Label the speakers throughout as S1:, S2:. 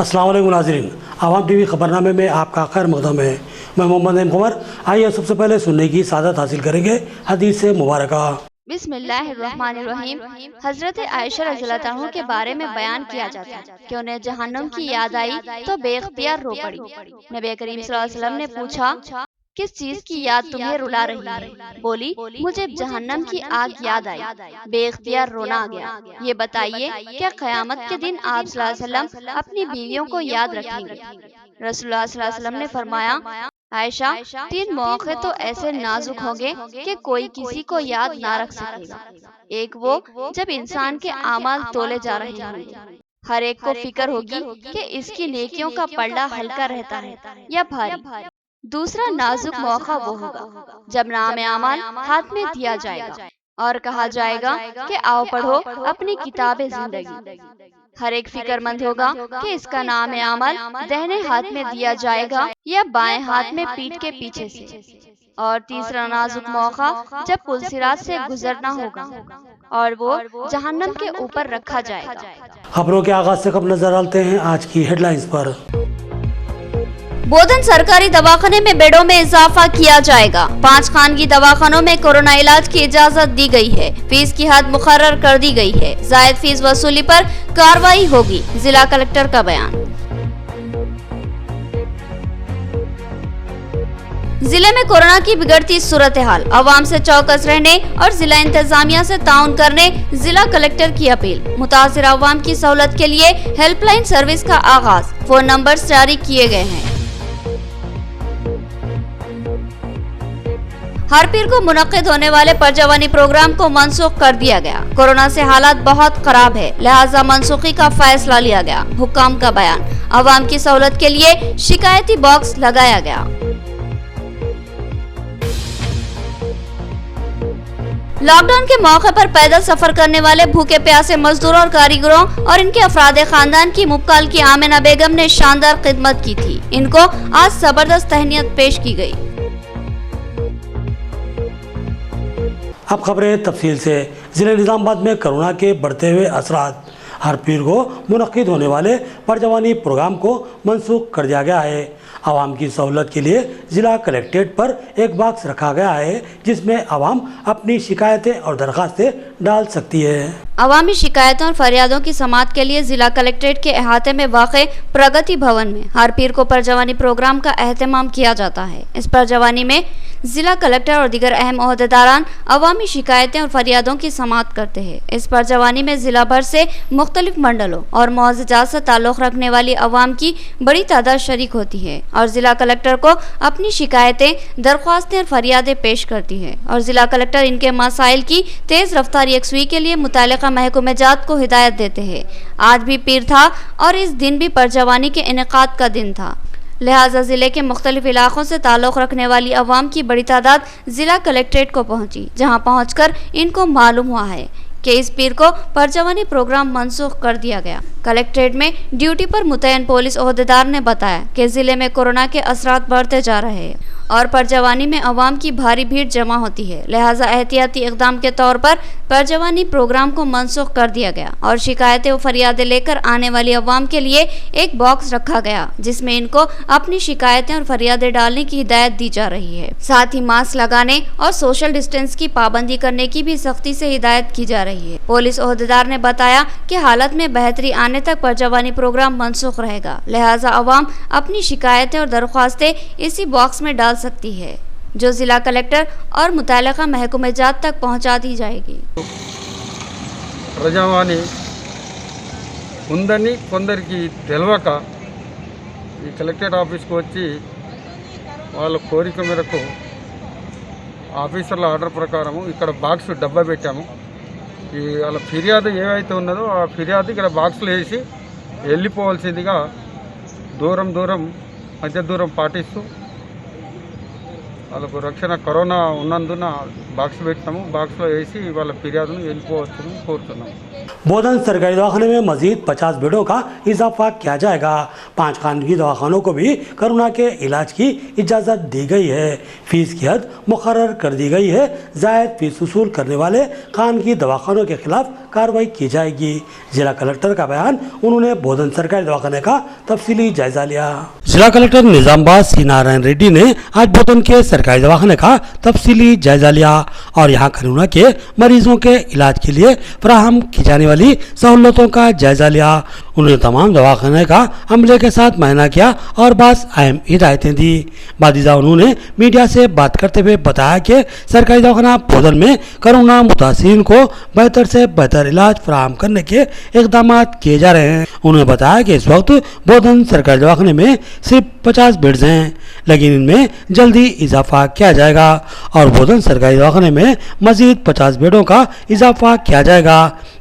S1: अस्सलाम वालेकुम नाज़रीन, आवाम टीवी खबरनामे में आपका खैर मक़दम है। मैं मोहम्मद नईम कुमार। आइए सबसे पहले सुनने की सादत हासिल करेंगे हदीस मुबारक।
S2: बिस्मिल्लाहिर्रहमानिर्रहीम। हजरत आयशा रज़ियल्लाहु अन्हा के बारे में बयान किया जाता है कि उन्हें जहन्नम की याद आई तो बेख्तियार रो पड़ी। नबी करीम सल्लल्लाहु अलैहि वसल्लम ने पूछा, किस चीज की याद तुम्हें रुला रही है? बोली, मुझे जहन्नम की आग याद आई। बेख्तियार रोना आ गया। ये बताइए, क्या क़यामत के दिन आप सल्लल्लाहु अलैहि वसल्लम अपनी बीवियों को याद रखेंगे? रसूलुल्लाह सल्लल्लाहु अलैहि वसल्लम ने फरमाया, आयशा, 3 मौके तो ऐसे नाजुक होंगे कि कोई किसी को याद ना रख सकेगा। एक वो जब इंसान के आमाल तोले जा रहे होंगे, हर एक को फिक्र होगी कि इसकी नेकियों का पल्ला हल्का रहता है या भारी। दूसरा नाजुक मौका वो होगा जब नाम आमाल हाथ में दिया जाएगा और कहा जाएगा कि आओ पढ़ो अपनी किताबे जिंदगी। हर एक फिक्रमंद होगा कि इसका नाम आमल दाहिने हाथ में दिया जाएगा या बाएं हाथ में पीठ के पीछे से। और तीसरा नाजुक मौका जब पुलसिरात से गुजरना होगा और वो जहन्नम के ऊपर रखा जाएगा।
S1: खबरों के आगाज से कब नजर डालते हैं आज की हेडलाइंस पर।
S2: बोधन सरकारी दवाखाने में बेडों में इजाफा किया जाएगा। 5 खानगी दवाखानों में कोरोना इलाज की इजाजत दी गई है। फीस की हद मुकर्रर कर दी गई है। जायद फीस वसूली पर कार्रवाई होगी, जिला कलेक्टर का बयान। जिले में कोरोना की बिगड़ती सूरत हाल, अवाम से चौकस रहने और जिला इंतजामिया से ताउन करने जिला कलेक्टर की अपील। मुतासिर अवाम की सहूलत के लिए हेल्पलाइन सर्विस का आगाज, फोन नंबर जारी किए गए हैं। हर पीर को मुनक्किद होने वाले परजवानी प्रोग्राम को मनसूख कर दिया गया। कोरोना से हालात बहुत खराब है, लिहाजा मनसूखी का फैसला लिया गया, हुक्काम का बयान। अवाम की सहूलत के लिए शिकायती बॉक्स लगाया गया। लॉकडाउन के मौके पर पैदल सफर करने वाले भूखे प्यासे मजदूरों और कारीगरों और इनके अफरादे खानदान की मुक्काल की आमिना बेगम ने शानदार खिदमत की थी। इनको आज जबरदस्त तहनीत पेश की गई।
S1: अब खबरें तफसील से। ज़िले निज़ामाबाद में कोरोना के बढ़ते हुए असरात, हर पीर को मुनक्किद होने वाले परजवानी प्रोग्राम को मनसूख कर दिया गया है। आवाम की सहूलत के लिए ज़िला कलेक्ट्रेट पर एक बॉक्स रखा गया है जिसमें आवाम अपनी शिकायतें और दरख्वास्तें डाल सकती है।
S2: अवामी शिकायतों और फरियादों की समाअत के लिए जिला कलेक्ट्रेट के अहाते में वाक़े प्रगति भवन में हर पीर को परजवानी प्रोग्राम का एहतमाम किया जाता है। इस परजवानी में जिला कलेक्टर और दीगर अहम ओहदेदारान अवामी शिकायतें और फरियादों की समाअत करते हैं। इस परजवानी में जिला भर से मुख्तलिफ मंडलों और मुआवजात से ताल्लुक़ रखने वाली अवाम की बड़ी तादाद शरीक होती है और जिला कलेक्टर को अपनी शिकायतें, दरख्वास्तें और फरियादें पेश करती है और जिला कलेक्टर इनके मसाइल की तेज़ रफ्तार यकसुई के लिए मुतालिका महकमे जात को हिदायत देते हैं। आज भी पीर था और इस दिन भी परजवानी के इनेकाद का दिन था, लिहाजा ज़िले के मुख्तलिफ इलाकों से ताल्लुक़ रखने वाली अवाम की बड़ी तादाद ज़िला कलेक्ट्रेट को पहुंची, जहां पहुंचकर इनको मालूम हुआ है कि इस पीर को परजवानी प्रोग्राम मनसूख कर दिया गया। कलेक्ट्रेट में ड्यूटी पर मुतय्यन पुलिस ओहदेदार ने बताया कि ज़िले में कोरोना के असरात बढ़ते जा रहे हैं और परजवानी में अवाम की भारी भीड़ जमा होती है, लिहाजा एहतियाती इक़दाम के तौर पर परजवानी प्रोग्राम को मनसूख कर दिया गया और शिकायतें व फरियादें लेकर आने वाली अवाम के लिए एक बॉक्स रखा गया जिसमें इनको अपनी शिकायतें और फरियादें डालने की हिदायत दी जा रही है। साथ ही मास्क लगाने और सोशल डिस्टेंस की पाबंदी करने की भी सख्ती से हिदायत की जा रही है। पुलिस ओहदेदार ने बताया कि हालत में बेहतरी आने तक परजवानी प्रोग्राम मनसूख रहेगा, लिहाजा अवाम अपनी शिकायतें और दरख्वास्तें इसी बॉक्स में डाल सकती है जो जिला कलेक्टर और मुतालिका महकमे जात तक पहुंचा दी जाएगी।
S3: ప్రజావాణి ఉందని కొందరికి తెలియక ఈ కలెక్టరేట్ ఆఫీస్కి వచ్చి వాళ్ళ కోరిక మేరకు ఆఫీసర్ల ఆర్డర్ ప్రకారం ఇక్కడ బాక్స్ డబ్బా పెట్టాము। ఈ వాళ్ళ ఫిర్యాదు ఏవైతే ఉన్నదో ఆ ఫిర్యాదు ఇక్కడ బాక్స్లో వేసి వెళ్ళిపోవాల్సిందిగా దూరం మధ్య దూరం పాటిస్తూ వాళ్ళకు రక్షణ కరోనా ఉన్నందున బాక్స్ పెట్టినాము, బాక్స్లో వేసి వాళ్ళ ఫిర్యాదును వెళ్ళిపోవచ్చును కోరుతున్నాము.
S1: बोधन सरकारी दवाखाने में मजीद 50 बेडों का इजाफा किया जाएगा। 5 खानगी दवाखानों को भी कोरोना के इलाज की इजाज़त दी गई है। फीस की हद मुकर्रर कर दी गई है। जायद फीस वसूल करने वाले खानगी दवाखानों के खिलाफ कार्रवाई की जाएगी। जिला कलेक्टर का बयान। उन्होंने बोधन सरकारी दवाखाने का तफसीली जायजा लिया। जिला कलेक्टर निजामबाद सी नारायण रेड्डी ने आज बोधन के सरकारी दवाखाने का तफसीली जायजा लिया और यहाँ कोरोना के मरीजों के इलाज के लिए फराहम की जाने वाली सहूलतों का जायजा लिया। उन्होंने तमाम दवाखाने का अमले के साथ मुआयना किया और बास अहम हिदायतें दी। बादिजा उन्होंने मीडिया से बात करते हुए बताया कि सरकारी दवाखाना बोधन में कोरोना मुतासिरीन को बेहतर से बेहतर इलाज फराहम करने के इकदाम किए जा रहे हैं। उन्होंने बताया कि इस वक्त बोधन सरकारी दवाखाने में सिर्फ 50 बेड्स हैं, लेकिन इनमें जल्दी इजाफा किया जाएगा और बोधन सरकारी दवाखाने में मजीद 50 बेडों का इजाफा किया जाएगा।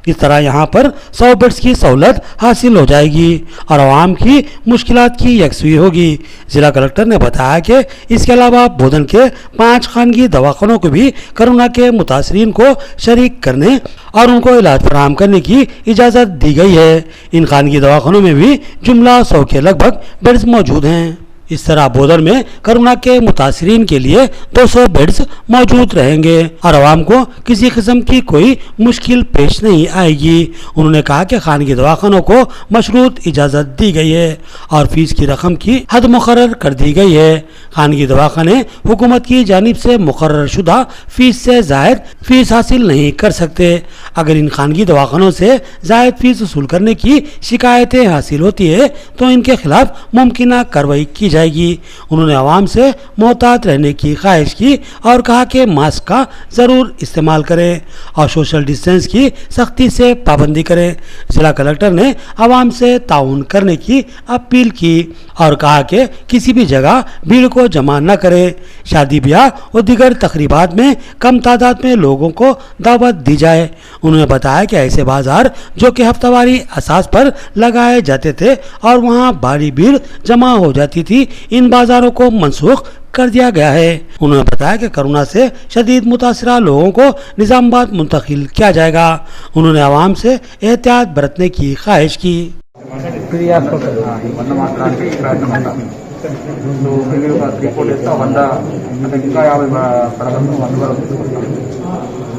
S1: इस तरह यहाँ पर 100 बेड्स की सहूलत हासिल हो जाएगी और आवाम की मुश्किलात की यकसुई होगी। जिला कलेक्टर ने बताया कि इसके अलावा बोधन के 5 खानगी दवाखानों को भी कोरोना के मुतासरीन को शरीक करने और उनको इलाज फराहम करने की इजाज़त दी गई है। इन खानगी दवाखानों में भी जुमला 100 के लगभग बेड्स मौजूद हैं। इस तरह बोधन में कोरोना के मुतासरीन के लिए 200 बेड्स मौजूद रहेंगे और आवाम को किसी किस्म की कोई मुश्किल पेश नहीं आएगी। उन्होंने कहा कि खानगी दवाखानों को मशरूत इजाज़त दी गई है और फीस की रकम की हद मुकर्रर कर दी गई है। खानगी दवाखाने हुकूमत की जानिब से मुकर्रर शुदा फीस से ज़ायद फीस हासिल नहीं कर सकते। अगर इन खानगी दवाखानों से ज़ायद फीस वसूल करने की शिकायतें हासिल होती है तो इनके खिलाफ मुमकिन कार्रवाई की जाएगी। उन्होंने आवाम से मोहतात रहने की ख्वाहिश की और कहा कि मास्क का ज़रूर इस्तेमाल करें और सोशल डिस्टेंस की सख्ती से पाबंदी करें। जिला कलेक्टर ने आवाम से ताउन करने की अपील की और कहा कि किसी भी जगह भीड़ को जमा न करें। शादी ब्याह और दीगर तकरीबात में कम तादाद में लोगों को दावत दी जाए। उन्होंने बताया कि ऐसे बाजार जो कि हफ्तावारी असास पर लगाए जाते थे और वहाँ भारी भीड़ जमा हो जाती थी, इन बाजारों को मनसूख कर दिया गया है। उन्होंने बताया कि कोरोना से शदीद मुतासरा लोगों को निजामाबाद मुंतकिल किया जाएगा। उन्होंने आवाम से एहतियात बरतने की ख्वाहिश की।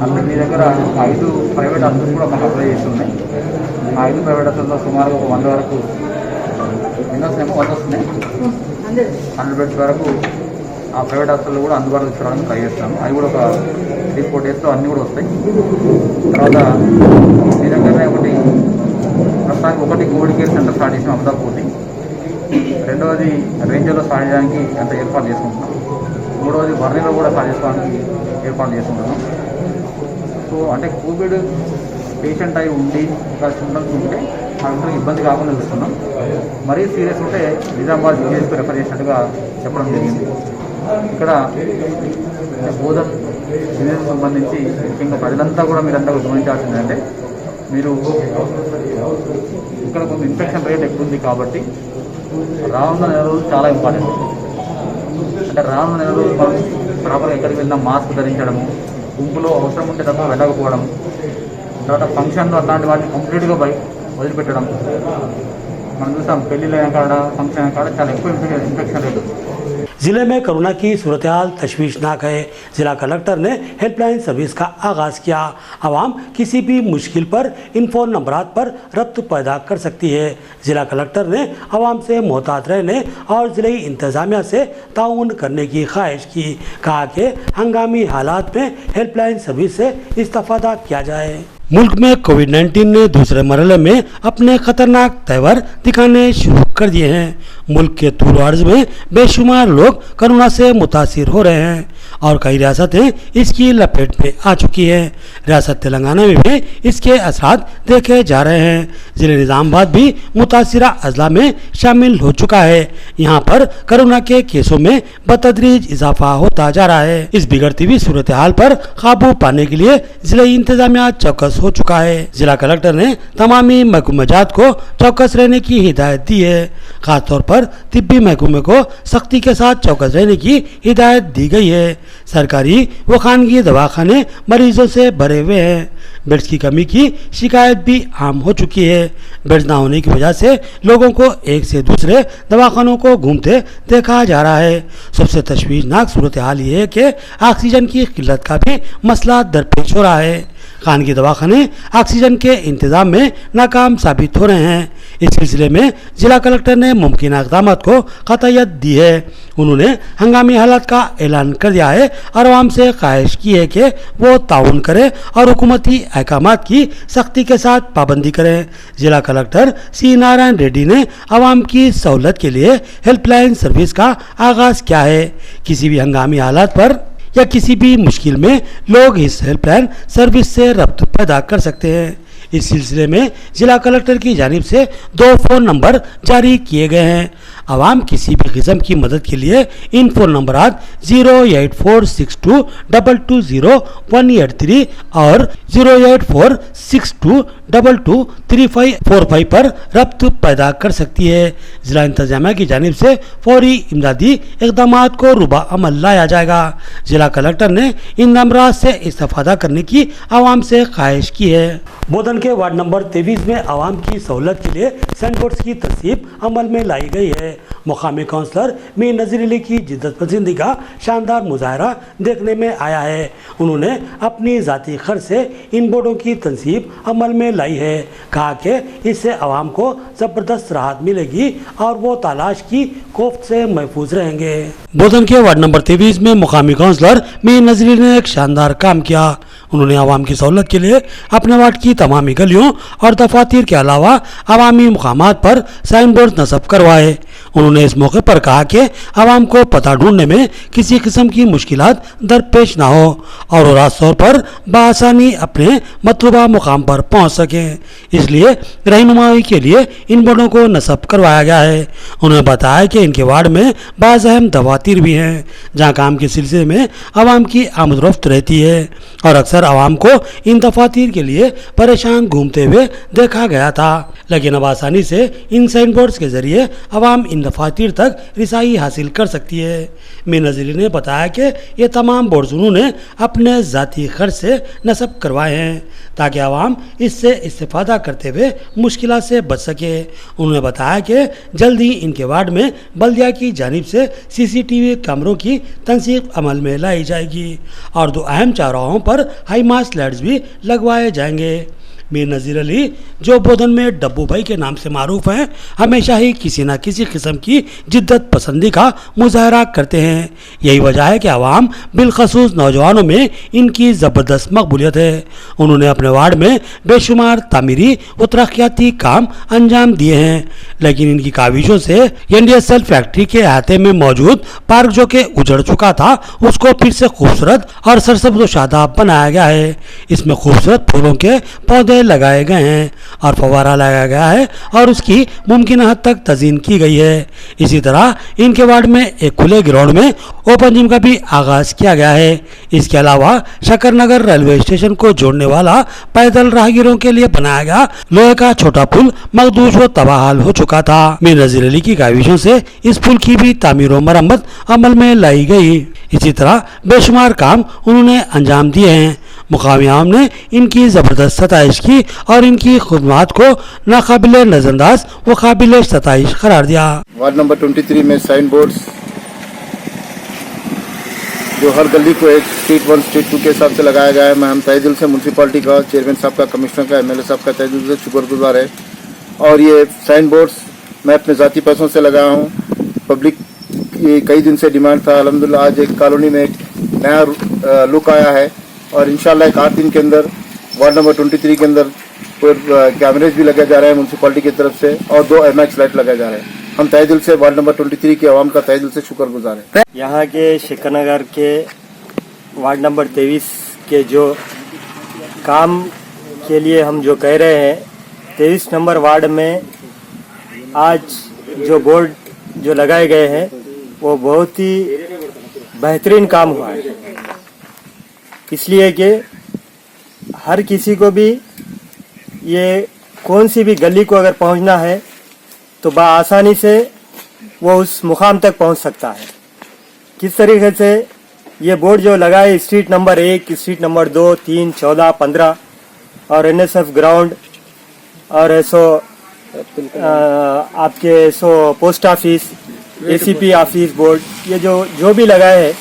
S4: అంటే మీ దగ్గర 5 ప్రైవేట్ హాస్పిటల్స్ కూడా మాకు అప్లై చేసి ఉన్నాయి. 5 ప్రైవేట్ హాస్పిటల్లో సుమారుగా 100 వరకు ఎన్ని వస్తున్నాయేమో 100 వస్తున్నాయి. 100 బెడ్స్ వరకు ఆ ప్రైవేట్ హాస్పిటల్లో కూడా అందుబాటులో తీసుకోవడానికి ట్రై చేస్తాము. అవి కూడా ఒక 3-4 డేస్లో అన్నీ కూడా వస్తాయి. తర్వాత మీ దగ్గరనే ప్రస్తుతానికి ఒకటి కోవిడ్ కేర్ సెంటర్ స్టార్ట్ చేసిన అమదాపూర్ని, రెండవది రేంజర్లో స్టార్ట్ చేయడానికి ఎంత ఏర్పాటు చేసుకుంటున్నాం, మూడవది వర్ణిలో కూడా స్టార్ట్ చేసుకోవడానికి ఏర్పాటు చేసుకుంటున్నాం. సో అంటే కోవిడ్ పేషెంట్ అయి ఉండి ఇంకా సింటమ్స్ ఉంటే అందరికి ఇబ్బంది కాకుండా చూస్తున్నాం. మరీ సీరియస్ ఉంటే నిజామాబాద్ జిహెచ్కి రెఫర్ చేసినట్టుగా చెప్పడం జరిగింది. ఇక్కడ బోధన్ జిహెచ్కి సంబంధించి ముఖ్యంగా ప్రజలంతా కూడా మీరంతా గమనించాల్సింది అంటే మీరు ఇక్కడ కొంచెం ఇన్ఫెక్షన్ రేట్ ఎక్కువ ఉంది కాబట్టి రానున్న నెల రోజులు చాలా ఇంపార్టెంట్. అంటే రానున్న నెల రోజులు మనం ప్రాపర్గా ఎక్కడికి వెళ్ళినా మాస్క్ ధరించడము, గుంపులో అవసరం ఉంటే తప్ప వెళ్ళకపోవడం, తర్వాత ఫంక్షన్లో అట్లాంటి వాటిని కంప్లీట్గా వదిలిపెట్టడం. మనం చూసాం పెళ్ళిళ్ళ కాడ ఫంక్షన్ కాడ చాలా ఎక్కువ ఇన్ఫెక్షన్ రేట్.
S1: जिले में कोरोना की सूरत हाल तशवीशनाक है। जिला कलेक्टर ने हेल्पलाइन सर्विस का आगाज़ किया। आवाम किसी भी मुश्किल पर इन फ़ोन नंबरात पर रब्त पैदा कर सकती है। जिला कलेक्टर ने आवाम से मोहतात रहने और ज़िले इंतज़ामिया से ताउन करने की ख्वाहिश की। कहा कि हंगामी हालात में हेल्पलाइन सर्विस से इस्तेफ़ादा किया जाए। मुल्क में कोविड-19 ने दूसरे मरहले में अपने खतरनाक तेवर दिखाने शुरू कर दिए हैं। मुल्क के तूल अर्ज में बेशुमार लोग कोरोना से मुतासिर हो रहे हैं और कई रियासतें इसकी लपेट में आ चुकी हैं। रियासत तेलंगाना में भी इसके असरात देखे जा रहे हैं। ज़िले निज़ामाबाद भी मुतासिरा अजला में शामिल हो चुका है। यहाँ पर कोरोना के केसों में बतदरीज इजाफा होता जा रहा है। इस बिगड़ती हुई सूरत हाल पर काबू पाने के लिए ज़िले इंतजामिया चौकस हो चुका है। जिला कलेक्टर ने तमामी महकूमजात को चौकस रहने की हिदायत दी है। खास तौर पर तिब्बी महकमे को सख्ती के साथ चौकस रहने की हिदायत दी गई है। सरकारी व खानगी दवाखाने मरीजों से भरे हुए हैं। बेड्स की कमी की शिकायत भी आम हो चुकी है। बेड्स ना होने की वजह से लोगों को एक से दूसरे दवाखानों को घूमते देखा जा रहा है। सबसे तशवीशनाक सूरत हाल ये है कि ऑक्सीजन की किल्लत का भी मसला दरपेश हो रहा है। खानगी दवाखाने ऑक्सीजन के इंतजाम में नाकाम साबित हो रहे हैं। इस सिलसिले में जिला कलेक्टर ने मुमकिन इक़दामात को क़तइयत दी है। उन्होंने हंगामी हालात का ऐलान कर दिया है और आवाम से ख्वाहिश की है कि वो ताउन करें और हुकूमती अहकामात की सख्ती के साथ पाबंदी करें। जिला कलेक्टर सी नारायण रेड्डी ने आवाम की सहूलत के लिए हेल्पलाइन सर्विस का आगाज़ किया है। किसी भी हंगामी हालात पर या किसी भी मुश्किल में लोग इस हेल्पलाइन सर्विस से रब्त पैदा कर सकते हैं। इस सिलसिले में जिला कलेक्टर की जानिब से 2 फ़ोन नंबर जारी किए गए हैं। आवाम किसी भी किस्म की मदद के लिए इन फ़ोन नंबरात 08462220183 और 08462223545 पर रब्त पैदा कर सकती है। जिला इंतजामिया की जानिब से फौरी इमदादी इक़दामात को रुबा अमल लाया जाएगा। जिला कलेक्टर ने इन नंबरात से इस्तेफादा करने की आवाम से ख्वाहिश की है। बोधन के वार्ड नंबर 23 में आवाम की सहूलत के लिए साइन बोर्ड्स की तरतीब अमल में लाई गई है। मुकामी काउंसलर मीर नज़ीर अली की जिद्दत पसंदी का शानदार मुजाहरा देखने में आया है। उन्होंने अपनी ज़ाती खर्च से इन बोर्डों की तनसीब अमल में लाई है। कहा कि इससे आवाम को ज़बरदस्त राहत मिलेगी और वो तलाश की कोफ्त से महफूज रहेंगे। बोधन के वार्ड नंबर 23 में मुकामी काउंसलर मीर नज़ीर अली ने एक शानदार काम किया। उन्होंने आवाम की सहूलत के लिए अपने वार्ड की तमामी गलियों और दफातर के अलावा अवामी मुकामात पर साइन बोर्ड नस्ब करवाए। उन्होंने इस मौके पर कहा कि आवाम को पता ढूंढने में किसी किस्म की मुश्किलात दरपेश ना हो और वो रास्त तौर पर बआसानी अपने मतलूबा मुकाम पर पहुंच सकें। इसलिए रहनुमाई के लिए इन बोर्डों को नस्ब करवाया गया है। उन्होंने बताया कि इनके वार्ड में बाज़ अहम दफातर भी हैं जहाँ काम के सिलसिले में आवाम की आमदरफ्त रहती है और अक्सर आवाम को इन दफातर के लिए परेशान घूमते हुए देखा गया था। लेकिन अब आसानी से इन साइन बोर्ड्स के जरिए आवाम इन दफातर तक रिसाई हासिल कर सकती है। मीर नज़ीर ने बताया कि ये तमाम बोर्ड्स उन्होंने अपने ज़ाती खर्च से नस्ब करवाए हैं ताकि आवाम इससे इस्तेफादा करते हुए मुश्किलात से बच सके। उन्होंने बताया कि जल्द ही इनके वार्ड में बल्दिया की जानिब से CCTV कैमरों की तनसीब अमल में लाई जाएगी और 2 अहम चौराहों पर हाई मास्ट लाइट्स भी लगवाए जाएंगे। मीर नज़ीर अली जो बोधन में डब्बू भाई के नाम से मारूफ हैं, हमेशा ही किसी न किसी किस्म की जिद्दत पसंदी का मुजाहरा करते हैं। यही वजह है कि आवाम बिलखसूस नौजवानों में इनकी ज़बरदस्त मकबूलियत है। उन्होंने अपने वार्ड में बेशुमार तामीरी व तरक्याती काम अंजाम दिए हैं, लेकिन इनकी काविशों से NDSL फैक्ट्री के अहाते में मौजूद पार्क जो कि उजड़ चुका था उसको फिर से खूबसूरत और सरसब्ज़ व शादाब बनाया गया है। इसमें खूबसूरत फूलों के पौधे लगाए गए हैं और फव्वारा लगाया गया है और उसकी मुमकिन हद तक तज़ीन की गई है। इसी तरह इनके वार्ड में एक खुले ग्राउंड में ओपन जिम का भी आगाज़ किया गया है। इसके अलावा शकरनगर रेलवे स्टेशन को जोड़ने वाला पैदल राहगीरों के लिए बनाया गया लोहे का छोटा पुल मखदूश व तबाहाल हो चुका था। मीर नज़ीर अली की काविशों से इस पुल की भी तामीर व मरम्मत अमल में लाई गई। इसी तरह बेशुमार काम उन्होंने अंजाम दिए हैं। मुकामी आवाम ने इनकी ज़बरदस्त सताइश की और इनकी खुदमात को नाकाबिल नज़रअंदाज व काबिल सताइश करार दिया।
S5: वार्ड नंबर 23 में साइन बोर्ड्स जो हर गली को एक स्ट्रीट 1 स्ट्रीट 2 के हिसाब से लगाया गया है। मैं हम तहे दिल से म्यूनसिपालिटी का, चेयरमैन साहब का, कमिश्नर का, MLA साहब का तहे दिल से शुक्रगुजार है। और ये साइन बोर्ड्स मैं अपने ज़ाती पैसों से लगाया हूँ। पब्लिक ये कई दिन से डिमांड था। अल्हम्दुलिल्लाह आज एक कॉलोनी में एक नया लुक आया है और इंशाल्लाह एक 8 दिन के अंदर वार्ड नंबर 23 के अंदर कैमरेज भी लगाए जा रहे हैं म्यूनसिपालिटी की तरफ से और 2 MX लाइट लगाए जा रहे हैं। हम तहे दिल से वार्ड नंबर 23 के आवाम का तहे दिल से शुक्रगुजार हैं।
S6: यहाँ के शकरनगर के वार्ड नंबर 23 के जो काम के लिए हम जो कह रहे हैं, 23 नंबर वार्ड में आज जो बोर्ड जो लगाए गए हैं वो बहुत ही बेहतरीन काम हुआ है। इसलिए कि हर किसी को भी ये कौन सी भी गली को अगर पहुंचना है तो बआसानी से वो उस मुकाम तक पहुंच सकता है। किस तरीके से ये बोर्ड जो लगा है स्ट्रीट नंबर 1, स्ट्रीट नंबर 2, 3, 14, 15 और NSF ग्राउंड और आपके post office, ACP office board, ये जो भी लगाए है,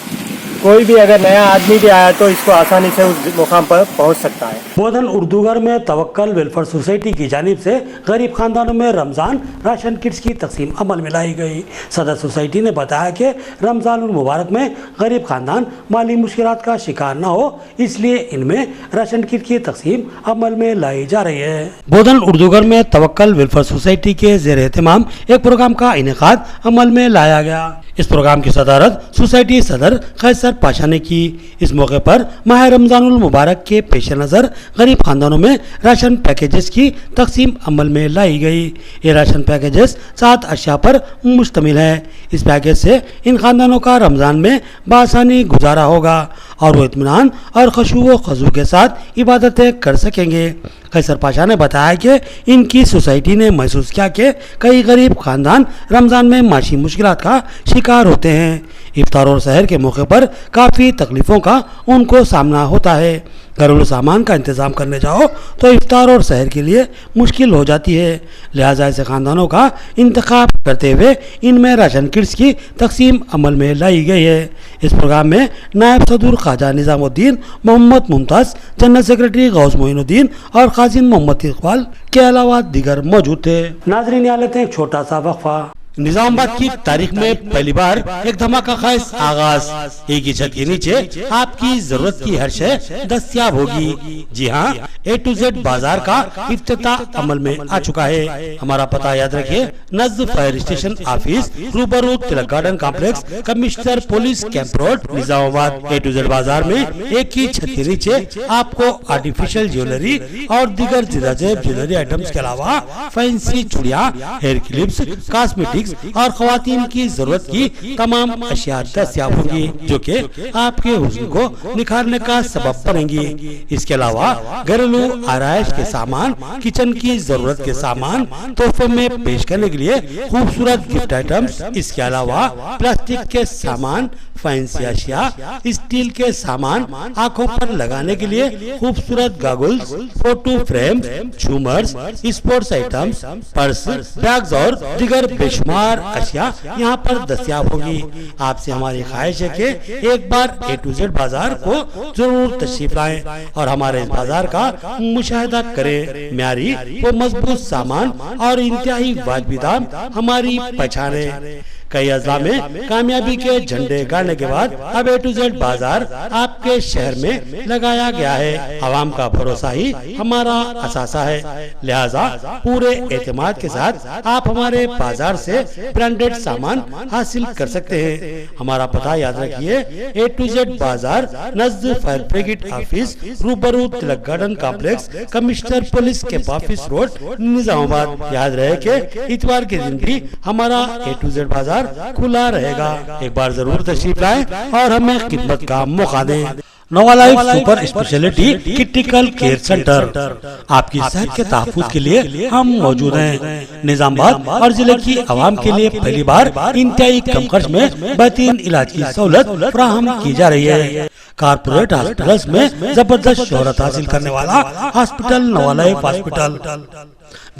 S6: कोई भी अगर नया आदमी भी आया तो इसको आसानी से उस मुकाम पर पहुंच सकता है।
S1: बोधन उर्दूगर में तवक्कल वेलफेयर सोसाइटी की जानिब से गरीब खानदानों में रमज़ान राशन किट्स की तकसीम अमल में लाई गई। सदर सोसाइटी ने बताया कि रमज़ानुल मुबारक में गरीब खानदान माली मुश्किलात का शिकार न हो, इसलिए इनमें राशन किट की तकसीम अमल में लाई जा रही है। बोधन उर्दूगर में तवक्कल वेलफेयर सोसाइटी के ज़ेर एहतमाम एक प्रोग्राम का इनेकाद अमल में लाया गया। इस प्रोग्राम की सदारत सोसाइटी सदर कैसर पाशा ने की। इस मौके पर माह रमज़ानुल मुबारक के पेश नज़र गरीब खानदानों में राशन पैकेजेस की तकसीम अमल में लाई गई। ये राशन पैकेजेस 7 अशिया पर मुश्तमिल है। इस पैकेज से इन खानदानों का रमज़ान में बआसानी गुजारा होगा और वो इत्मीनान और खुशू व खजू के साथ इबादतें कर सकेंगे। कैसर पाशा ने बताया कि इनकी सोसाइटी ने महसूस किया कि कई गरीब खानदान रमज़ान में माशी मुश्किलात का शिकार होते हैं। इफ्तार और सहर के मौके पर काफ़ी तकलीफ़ों का उनको सामना होता है। घरेलू सामान का इंतज़ाम करने जाओ तो इफ्तार और सहर के लिए मुश्किल हो जाती है। लिहाजा ऐसे ख़ानदानों का इंतखाब करते हुए इनमें राशन किट्स की तकसीम अमल में लाई गई है। इस प्रोग्राम में नायब सदर ख्वाजा निज़ामुद्दीन मोहम्मद मुमताज़, जनरल सेक्रेटरी गौस मोइनुद्दीन और काजिम मोहम्मद इकबाल के अलावा दीगर मौजूद थे। नाज़रीन, यहाँ लेते हैं एक छोटा सा वक्फा। निजामाबाद की तारीख में पहली बार एक धमाका खास आगाज। एक ही छत के नीचे आपकी जरूरत की हर शय दस्तयाब होगी। जी हाँ, A to Z बाजार का इफ्तिताह अमल में आ चुका है। हमारा पता याद रखिए, नज़द फायर स्टेशन ऑफिस, रूबरू Tilak garden complex, commissioner police camp road, Nizamabad. A to Z बाजार में एक ही छत के नीचे आपको आर्टिफिशियल ज्वेलरी और दीगर जिंदा-जेब ज्वेलरी आइटम्स के अलावा फैंसी चूड़ियां, हेयर क्लिप्स, कॉस्मेटिक्स और खवातीन की जरूरत की तमाम अशिया दस्तयाब होंगी, जो कि आपके हुस्न को निखारने का सबब बनेंगी। इसके अलावा घरेलू आराइश के सामान, किचन की जरूरत के सामान तोहफे में पेश करने के लिए खूबसूरत गिफ्ट आइटम्स, इसके अलावा प्लास्टिक के सामान, फैंसी अशिया, स्टील के सामान, आंखों पर लगाने के लिए खूबसूरत गॉगल्स, फोटो फ्रेम, झूमर्स, स्पोर्ट्स आइटम्स, पर्स, बैग्स और दीगर बेशुमार अशिया यहाँ पर दस्तयाब होगी। आपसे हमारी ख्वाहिश है कि एक बार A to Z बाजार को जरूर तशरीफ लाएं और हमारे इस बाजार का मुशाहिदा करें। म्यारी व मजबूत सामान और इंतहाई वाजिबी दाम हमारी पहचान है। कई अजला में कामयाबी के झंडे गाड़ने के बाद अब A to Z बाजार आपके शहर में लगाया गया है। आवाम का भरोसा ही हमारा असासा है। लिहाजा पूरे एतमाद के साथ आप हमारे बाजार से ब्रांडेड सामान हासिल कर सकते हैं। हमारा पता याद रखिए, A to Z बाजार, नज़द फायर ब्रिगेड ऑफिस, रूबरू Tilak garden complex, commissioner police camp office road, Nizamabad. याद रहे कि इतवार के दिन भी हमारा A to Z बाजार खुला रहेगा। एक बार जरूर तशरीफ लाएं और हमें खिदमत का मौका दें। Nova life super speciality critical care centre, आपकी सेहत के तहफ्फुज़ के लिए हम मौजूद हैं। निजामाबाद और जिले की आवाम के लिए पहली बार इंतहाई कम खर्च में बेहतरीन इलाज की सहूलत फराहम की जा रही है। कारपोरेट हॉस्पिटल्स में जबरदस्त शोहरत हासिल करने वाला हॉस्पिटल नोवा लाइफ हॉस्पिटल,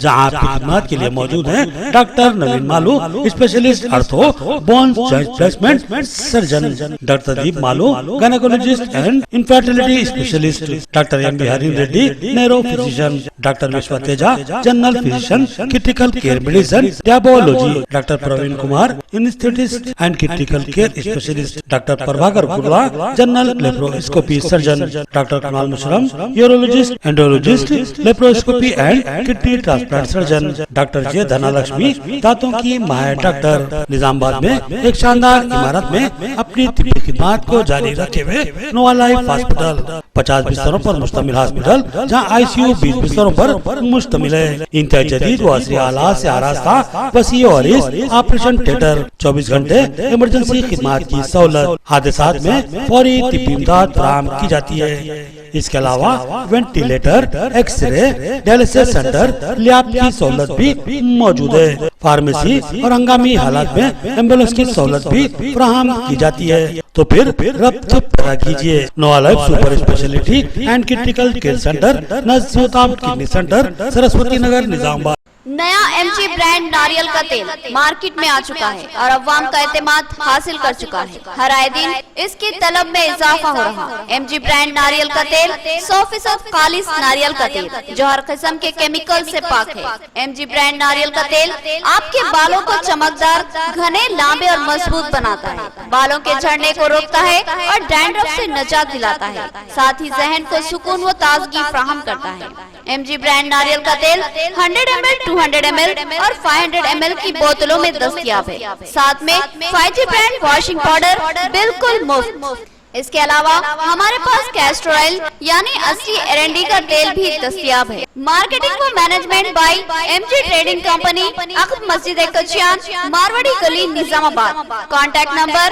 S1: जहां आपकी खिदमत के लिए मौजूद हैं doctor Naveen Malu, specialist ortho, bones joint replacement surgeon, doctor Deep Malu, gynaecologist and infertility specialist, doctor M Bihari Reddy, neuro physician, doctor Vishwa Teja, general physician, critical care medicine, diabetology, doctor Praveen Kumar, anaesthetist and critical care specialist, doctor Prabhakar Gurva, general laparoscopy surgeon, doctor Kamal Musharam, urologist, endologist, laparoscopy and kidney transplant surgeon, doctor J Dhanalakshmi, दांतों की माहिर doctor. Nizamabad में एक शानदार इमारत में अपनी तिब्बी खिदमत को जारी रखे हुए नोवा लाइफ हॉस्पिटल 50 बिस्तरों पर मुश्तमिल हॉस्पिटल, जहां ICU 20 बिस्तरों पर मुश्तमिल है। इंतहाई जदीद व असरी आलात से आरास्ता वसीअ और ऑपरेशन थिएटर, 24 घंटे इमरजेंसी खिदमत की सहूलत, हादसात में फौरी तिब्बी इमदाद फराहम की जाती है। इसके अलावा ventilator, X ray, dialysis centre, lab की सहूलत भी मौजूद है। फार्मेसी और हंगामी हालात में एम्बुलेंस की सहूलत भी फराहम की जाती है। तो फिर रब्त पैदा कीजिए। नोआ life super speciality and critical care centre, नजदीक किडनी सेंटर, सरस्वती नगर, निजामाबाद।
S2: नया एमजी ब्रांड नारियल का तेल मार्केट में आ चुका है और अवाम का एतमाद हासिल कर चुका है। हर आए दिन इसकी तलब में इजाफा हो रहा है। एमजी ब्रांड नारियल का तेल 100% खालिस नारियल का तेल जो हर किस्म के केमिकल से पाक है। एमजी ब्रांड नारियल का तेल आपके बालों को चमकदार, घने, लांबे और मजबूत बनाता है, बालों के झड़ने को रोकता है और डैंड्रफ से निजात दिलाता है, साथ ही जहन को सुकून व ताजगी फराहम करता है। एमजी ब्रांड नारियल का तेल 100 ml, 200 ml और 500 ml की बोतलों में दस्तयाब है। साथ में 5G ब्रांड वॉशिंग पाउडर बिल्कुल मुफ्त। इसके अलावा हमारे पास कैस्टर ऑयल यानी असली एरंडी का तेल भी दस्तयाब है। मार्केटिंग व management by MG trading company, अकब मस्जिद कचियान, मारवाड़ी गली, निजामाबाद। Contact number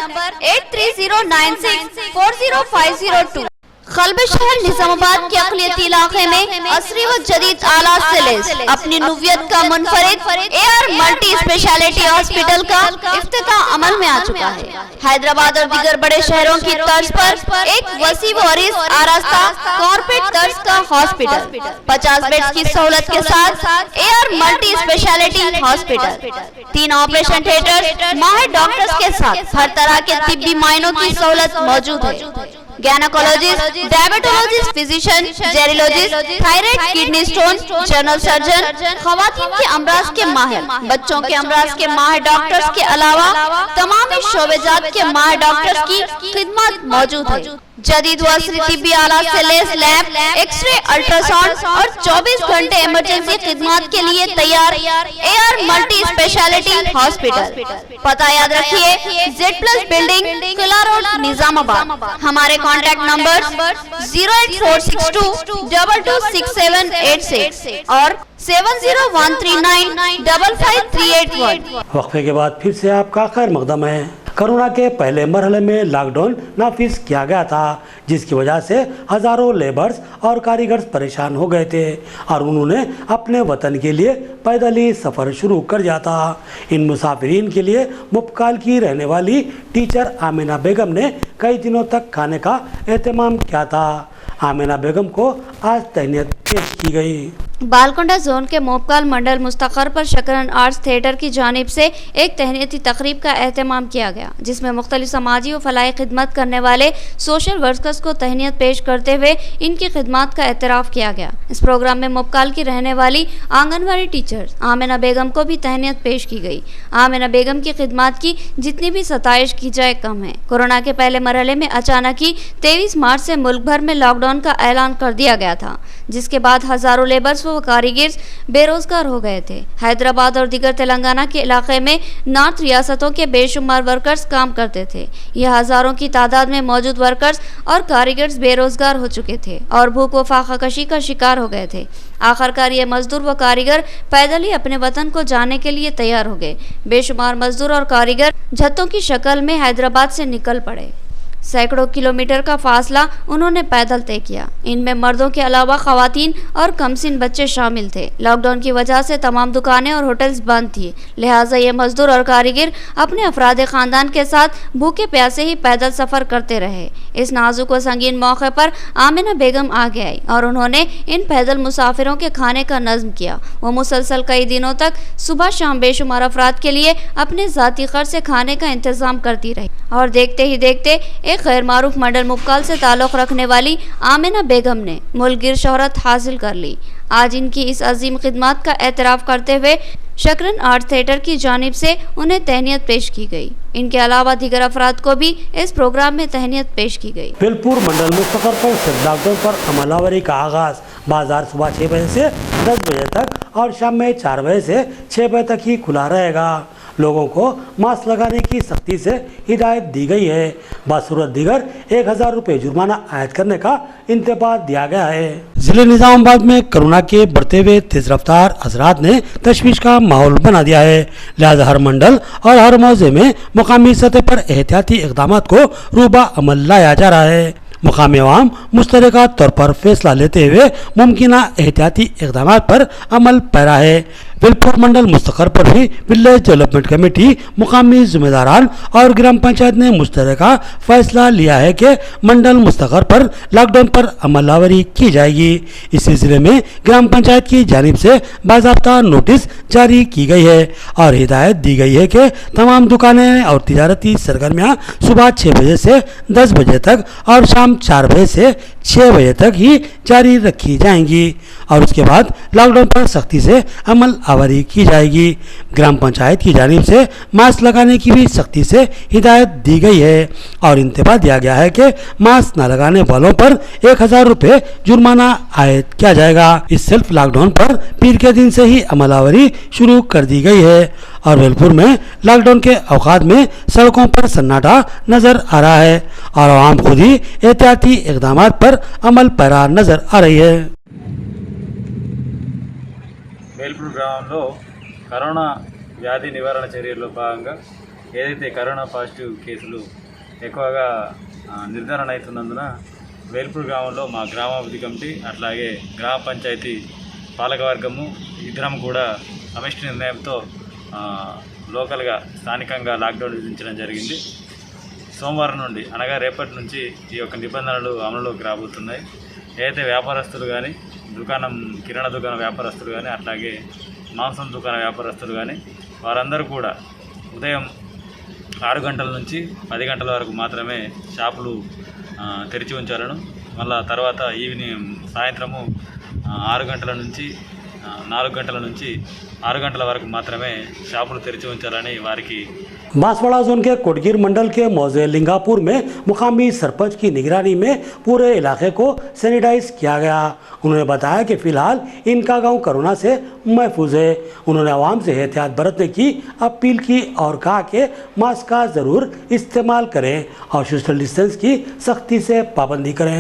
S2: 8309640502। खल्ब शहर निजामाबाद के अक़लियती इलाके में असरी व जदीद आलात से लैस अपनी नुवियत का मुनफरिद AR मल्टी स्पेशलिटी हॉस्पिटल का इफ्तिताह अमल में आ चुका है। हैदराबाद और दीगर बड़े शहरों की तर्ज पर एक वसी व अरीज आरास्ता कॉर्पोरेट तर्ज का हॉस्पिटल, 50 बेड्स की सहूलत के साथ AR multi speciality hospital, 3 operation theatre, माहिर डॉक्टर्स के साथ हर तरह के तिब्बी मायनों की सहूलत मौजूद है। Gynaecologist, diabetologist, physician, geriatrologist, thyroid, kidney stone, general surgeon, खवातीन के अमराज के माहिर, बच्चों के अमराज के माहिर डॉक्टर्स के अलावा तमाम शोबेजात के माहिर डॉक्टर्स की खिदमत मौजूद है। जदीद व असरी तिब्बी आलात से लैस लैब, एक्सरे, अल्ट्रासाउंड और 24 घंटे इमरजेंसी खिदमत के लिए तैयार AR मल्टी स्पेशलिटी हॉस्पिटल। पता याद रखिए, Z+ बिल्डिंग, किला रोड, निजामाबाद। हमारे कॉन्टैक्ट नंबर 08462 226786 और 7013955381।
S1: वक्फे के बाद फिर से आपका खैर मकदम है। कोरोना के पहले मरहले में लॉकडाउन नाफिज किया गया था, जिसकी वजह से हज़ारों लेबर्स और कारीगर्स परेशान हो गए थे और उन्होंने अपने वतन के लिए पैदल ही सफ़र शुरू कर दिया था। इन मुसाफिरीन के लिए मुफ्काल की रहने वाली टीचर आमिना बेगम ने कई दिनों तक खाने का एहतमाम किया था। आमिना बेगम को आज तहनीत पेश की गई।
S2: बालकोंडा जोन के मोपकाल मंडल मुस्तकर पर शकरन आर्ट्स थिएटर की जानिब से एक तहनीती तकरीब का एहतमाम किया गया, जिसमें मुख्तलिफ समाजी व फलाही खिदमत करने वाले सोशल वर्कर्स को तहनीत पेश करते हुए इनकी खिदमत का एतराफ़ किया गया। इस प्रोग्राम में मोपकाल की रहने वाली आंगनवाड़ी टीचर आमिना बेगम को भी तहनीत पेश की गई। आमिना बेगम की खिदमत की जितनी भी सताइश की जाए कम है। कोरोना के पहले मरहले में अचानक ही 23 मार्च से मुल्क भर में लॉकडाउन का ऐलान कर दिया गया था, जिसके बाद हज़ारों लेबर्स व कारीगर बेरोजगार हो गए थे। हैदराबाद और दीगर तेलंगाना के इलाके में नॉर्थ रियासतों के बेशुमार वर्कर्स काम करते थे। यह हज़ारों की तादाद में मौजूद वर्कर्स और कारीगर्स बेरोजगार हो चुके थे और भूख व फाकाकशी का शिकार हो गए थे। आखिरकार ये मजदूर व कारीगर पैदल ही अपने वतन को जाने के लिए तैयार हो गए। बेशुमार मजदूर और कारीगर झत्तों की शक्ल में हैदराबाद से निकल पड़े। सैकड़ों किलोमीटर का फासला उन्होंने पैदल तय किया। इनमें मर्दों के अलावा खवातीन और कमसिन बच्चे शामिल थे। लॉकडाउन की वजह से तमाम दुकानें और होटल्स बंद थी, लिहाजा ये मजदूर और कारीगर अपने अफराद खानदान के साथ भूखे प्यासे ही पैदल सफ़र करते रहे। इस नाजुक व संगीन मौके पर आमिना बेगम आगे आई और उन्होंने इन पैदल मुसाफिरों के खाने का नज़्म किया। वो मुसलसल कई दिनों तक सुबह शाम बेशुमार अफराद के लिए अपने ज़ाती खर्च से खाने का इंतज़ाम करती रही और देखते ही देखते एक गैर मारूफ मंडल मुफ्काल से ताल्लुक़ रखने वाली आमिना बेगम ने मुल्क गिर शोहरत हासिल कर ली। आज इनकी इस अजीम खिदमत का एतराफ़ करते हुए शकरन आर्ट थिएटर की जानिब से उन्हें तहनीत पेश की गई। इनके अलावा दीगर अफराद को भी इस प्रोग्राम में तहनीत पेश की गई।
S1: बिलपुर मंडल मुस्तकर पर सिर्फ लॉकडाउन पर अमलावरी का आगाज बाजार सुबह 6 बजे से 10 बजे तक और शाम में 4 बजे से 6 बजे तक ही खुला रहेगा। लोगों को मास्क लगाने की सख्ती से हिदायत दी गई है। बासूरत दीगर 1000 रुपये जुर्माना आयद करने का इंतबाह दिया गया है। जिले निजामाबाद में कोरोना के बढ़ते हुए तेज रफ्तार असरात ने तशवीश का माहौल बना दिया है, लिहाजा हर मंडल और हर मौजे में मुकामी सतह पर एहतियाती इक़दामात को रूबा अमल लाया जा रहा है। मुकामी अवाम मुश्तरका तौर पर फैसला लेते हुए मुमकिन एहतियाती इक़दाम पर अमल पैरा है। वेलपुर मंडल मुस्तकर पर भी विलेज डेवलपमेंट कमेटी, मुकामी जिम्मेदारान और ग्राम पंचायत ने मुश्तरका फैसला लिया है कि मंडल मुस्तकर पर लॉकडाउन पर अमलावरी की जाएगी। इस सिलसिले में ग्राम पंचायत की जानिब से बाज़ाब्ता नोटिस जारी की गई है और हिदायत दी गई है कि तमाम दुकानें और तिजारती सरगर्मियां सुबह 6 बजे से 10 बजे तक और शाम 4 बजे से 6 बजे तक ही जारी रखी जाएंगी और उसके बाद लॉकडाउन पर सख्ती से अमल आवारी की जाएगी। ग्राम पंचायत की जानिब से मास्क लगाने की भी सख्ती से हिदायत दी गई है और इंतबाह दिया गया है कि मास्क न लगाने वालों पर 1000 रुपये जुर्माना आयद किया जाएगा। इस सेल्फ लॉकडाउन पर पीर के दिन से ही अमलावरी शुरू कर दी गई है और वेलपुर में लॉकडाउन के औकात में सड़कों पर सन्नाटा नजर आ रहा है और आवाम खुद ही एहतियाती इक़दाम पर अमल पैरा नजर आ रही है।
S7: వేల్పూర్ గ్రామంలో కరోనా వ్యాధి నివారణ చర్యల్లో భాగంగా ఏదైతే కరోనా పాజిటివ్ కేసులు ఎక్కువగా నిర్ధారణ అవుతున్నందున వేల్పూర్ గ్రామంలో మా గ్రామాభివృద్ధి కమిటీ అట్లాగే గ్రామ పంచాయతీ పాలకవర్గము ఇద్దరం కూడా సమిష్టి నిర్ణయంతో లోకల్గా స్థానికంగా లాక్డౌన్ విధించడం జరిగింది। సోమవారం నుండి అనగా రేపటి నుంచి ఈ యొక్క నిబంధనలు అమలులోకి రాబోతున్నాయి। ఏదైతే వ్యాపారస్తులు కానీ కిరాణా దుకాణ వ్యాపారస్తులు కానీ అట్లాగే మాంసం దుకాణ వ్యాపారస్తులు కానీ వారందరూ కూడా ఉదయం 6 గంటల నుంచి 10 గంటల వరకు మాత్రమే షాపులు తెరిచి ఉంచాలను, మళ్ళా తర్వాత ఈవినింగ్ సాయంత్రము 6 గంటల నుంచి 4 గంటల నుంచి 6 గంటల వరకు మాత్రమే షాపులు తెరిచి ఉంచాలని వారికి
S1: बांसवाड़ा जोन के कोटगीर मंडल के मौजे लिंगापुर में मुकामी सरपंच की निगरानी में पूरे इलाके को सैनिटाइज किया गया। उन्होंने बताया कि फिलहाल इनका गांव कोरोना से महफूज है। उन्होंने आवाम से एहतियात बरतने की अपील की और कहा कि मास्क का ज़रूर इस्तेमाल करें और सोशल डिस्टेंस की सख्ती से पाबंदी करें।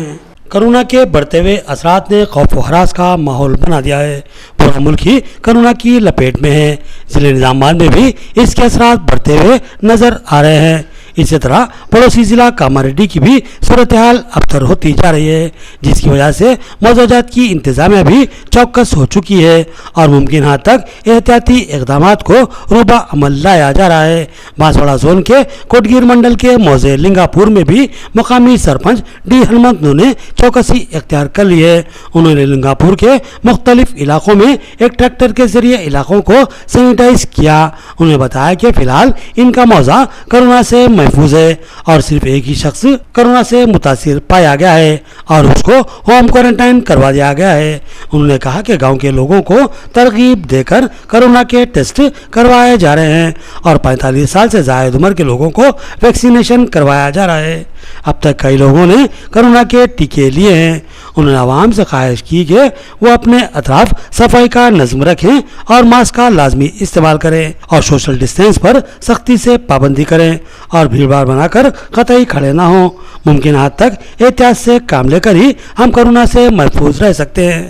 S1: कोरोना के बढ़ते हुए असरात ने खौफ व हरास का माहौल बना दिया है। पूरा मुल्क ही कोरोना की लपेट में है। जिले निजामाबाद में भी इसके असरात बढ़ते हुए नजर आ रहे हैं। इसी तरह पड़ोसी जिला कामारेड्डी की भी सूरत हाल अबतर होती जा रही है, जिसकी वजह से मौजूदात की इंतजामिया भी चौकस हो चुकी है और मुमकिन हद तक एहतियाती इक़दाम को रूबा अमल लाया जा रहा है। बांसवाड़ा जोन के कोटगीर मंडल के मौजे लिंगापुर में भी मुकामी सरपंच डी हनुमंत ने चौकसी इख्तियार कर ली है। उन्होंने लिंगापुर के मुख्तलिफ इलाकों में एक ट्रैक्टर के जरिए इलाकों को सैनिटाइज किया। उन्होंने बताया कि फिलहाल इनका मौजा कोरोना से महफूज है और सिर्फ एक ही शख्स कोरोना से मुतासिर पाया गया है और उसको होम क्वारंटाइन करवा दिया गया है। उन्होंने कहा कि गांव के लोगों को तरगीब देकर कोरोना के टेस्ट करवाए जा रहे हैं और 45 साल से ज़ायद उम्र के लोगों को वैक्सीनेशन करवाया जा रहा है। अब तक कई लोगों ने कोरोना के टीके लिए हैं। उन्होंने आवाम से ख्वाहिश की कि वो अपने अतराफ सफाई का नज़्म रखें और मास्क का लाजमी इस्तेमाल करें और सोशल डिस्टेंस पर सख्ती से पाबंदी करें और भीड़भाड़ बनाकर कतई खड़े ना हों। मुमकिन हद तक एहतियात से काम लेकर ही हम कोरोना से महफूज रह सकते हैं।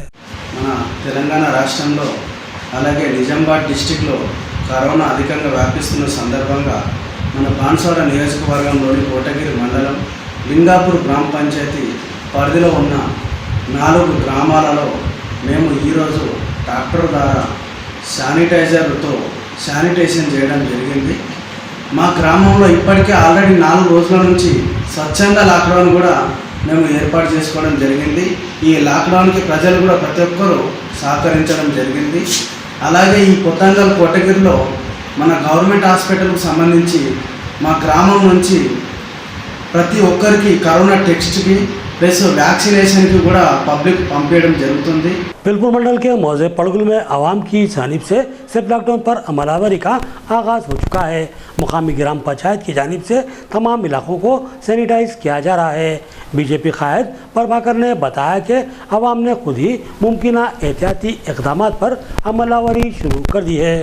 S8: మన తెలంగాణ రాష్ట్రంలో అలాగే నిజామాబాద్ డిస్టిక్లో కరోనా అధికంగా వ్యాపిస్తున్న సందర్భంగా మన బాన్స్వాడ నియోజకవర్గంలోని కోటగిరి మండలం లింగాపూర్ గ్రామ పంచాయతీ పరిధిలో ఉన్న 4 గ్రామాలలో మేము ఈరోజు ట్రాక్టర్ ద్వారా శానిటైజర్తో శానిటైజేషన్ చేయడం జరిగింది। మా గ్రామంలో ఇప్పటికే ఆల్రెడీ 4 రోజుల నుంచి స్వచ్ఛంద లాక్డౌన్ కూడా మేము ఏర్పాటు చేసుకోవడం జరిగింది। ఈ లాక్డౌన్కి ప్రజలు కూడా ప్రతి ఒక్కరూ సహకరించడం జరిగింది। అలాగే ఈ కొత్తంగల్ కోటగిరిలో మన గవర్నమెంట్ హాస్పిటల్కు సంబంధించి మా గ్రామం నుంచి ప్రతి ఒక్కరికి కరోనా టెస్ట్కి प्लस वैक्सीनेशन की కూడా पब्लिक पंपేయడం జరుగుతుంది।
S1: वेलपुर मंडल के मौजे पड़गुल में आवाम की जानिब से सेल्फ लॉकडाउन पर अमलावरी का आगाज़ हो चुका है। मुकामी ग्राम पंचायत की जानिब से तमाम इलाकों को सैनिटाइज किया जा रहा है। बीजेपी कायद प्रभाकर ने बताया कि आवाम ने खुद ही मुमकिन एहतियाती इक़दाम पर अमलावरी शुरू कर दी है।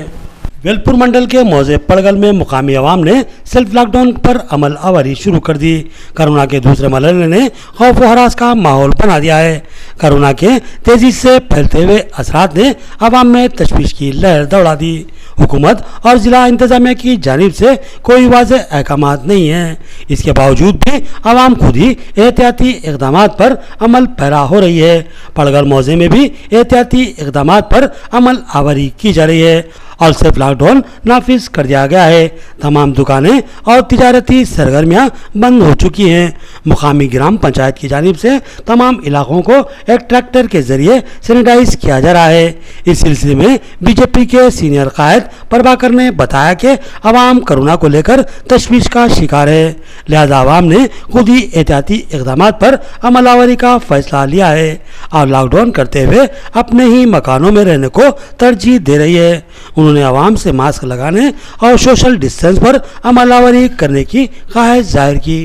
S1: वेलपुर मंडल के मौजे पड़गल में मुकामी अवाम ने सेल्फ लॉकडाउन पर अमल आवारी शुरू कर दी। कोरोना के दूसरे मरहले ने खौफ व हरास का माहौल बना दिया है। कोरोना के तेजी से फैलते हुए असरात ने अवाम में तशवीश की लहर दौड़ा दी। हुकूमत और ज़िला इंतजामिया की जानिब से कोई वाज़ेह अहकामात नहीं है। इसके बावजूद भी आवाम खुद ही एहतियाती इक़दामात पर अमल पैरा हो रही है। पड़गल मौज़े में भी एहतियाती इक़दामात पर अमल आवरी की जा रही है और सिर्फ लॉकडाउन नाफिज कर दिया गया है। तमाम दुकानें और तिजारती सरगर्मियां बंद हो चुकी हैं। मुकामी ग्राम पंचायत की जानिब से तमाम इलाकों को एक ट्रैक्टर के जरिए सैनिटाइज किया जा रहा है। इस सिलसिले में बीजेपी के सीनियर कायद प्रभाकर ने बताया कि आवाम कोरोना को लेकर तशवीश का शिकार है, लिहाजा आवाम ने खुद ही एहतियाती इक़दाम पर अमलावरी का फैसला लिया है और लॉकडाउन करते हुए अपने ही मकानों में रहने को तरजीह दे रही है। उन्होंने आवाम से मास्क लगाने और सोशल डिस्टेंस पर अमलावरी करने की ख्वाहिश जाहिर की।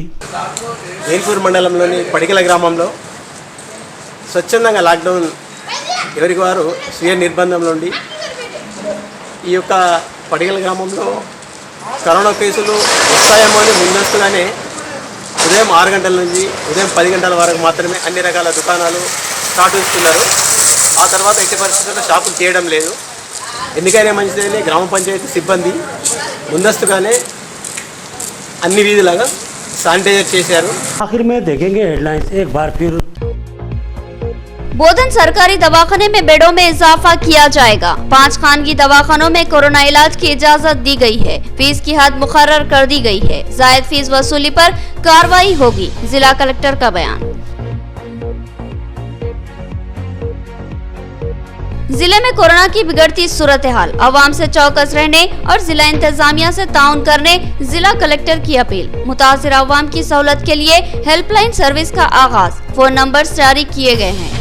S9: వేల్పూర్ మండలంలోని పడికల గ్రామంలో స్వచ్ఛందంగా లాక్డౌన్ ఎవరికి వారు స్వీయ నిర్బంధంలో ఉండి ఈ యొక్క పడికల గ్రామంలో కరోనా కేసులు వస్తాయేమో అని ముందస్తుగానే ఉదయం 6 గంటల నుంచి ఉదయం 10 గంటల వరకు మాత్రమే అన్ని రకాల దుకాణాలు స్టార్ట్ చేస్తున్నారు। ఆ తర్వాత ఎట్టి పరిస్థితుల్లో షాపులు చేయడం లేదు। ఎందుకైనా మంచిదని గ్రామ పంచాయతీ సిబ్బంది ముందస్తుగానే అన్ని వీధులుగా శానిటైజర్ చేశారు।
S1: आखिर में देखेंगे हेडलाइंस एक बार फिर।
S2: बोधन सरकारी दवाखाने में बेडों में इजाफा किया जाएगा। 5 खानगी दवाखानों में कोरोना इलाज की इजाजत दी गई है। फीस की हद मुकर्रर कर दी गई है। जायद फीस वसूली पर कार्रवाई होगी, जिला कलेक्टर का बयान। जिले में कोरोना की बिगड़ती सूरत हाल, आवाम से चौकस रहने और जिला इंतजामिया से ताउन करने जिला कलेक्टर की अपील। मुतासिर आवाम की सहूलत के लिए हेल्पलाइन सर्विस का आगाज, फोन नंबर जारी किए गए हैं।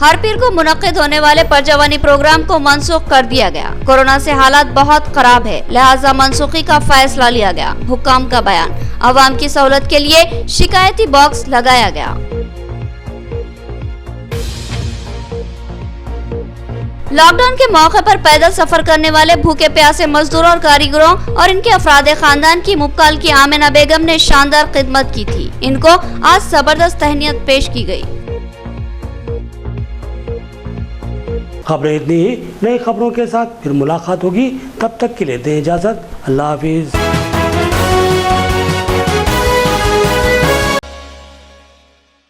S2: हर पीर को मुनक्किद होने वाले परजवानी प्रोग्राम को मनसूख कर दिया गया। कोरोना से हालात बहुत खराब है, लिहाजा मनसूखी का फैसला लिया गया, हुक्काम का बयान। आवाम की सहूलत के लिए शिकायती बॉक्स लगाया गया। लॉकडाउन के मौके पर पैदल सफर करने वाले भूखे प्यासे मजदूरों और कारीगरों और इनके अफराद खानदान की मुक्काल की आमिना बेगम ने शानदार खिदमत की थी। इनको आज जबरदस्त तहनीत पेश की गई।
S1: खबरें इतनी ही, नई खबरों के साथ फिर मुलाकात होगी। तब तक के लिए दें इजाजत। अल्लाह हाफिज।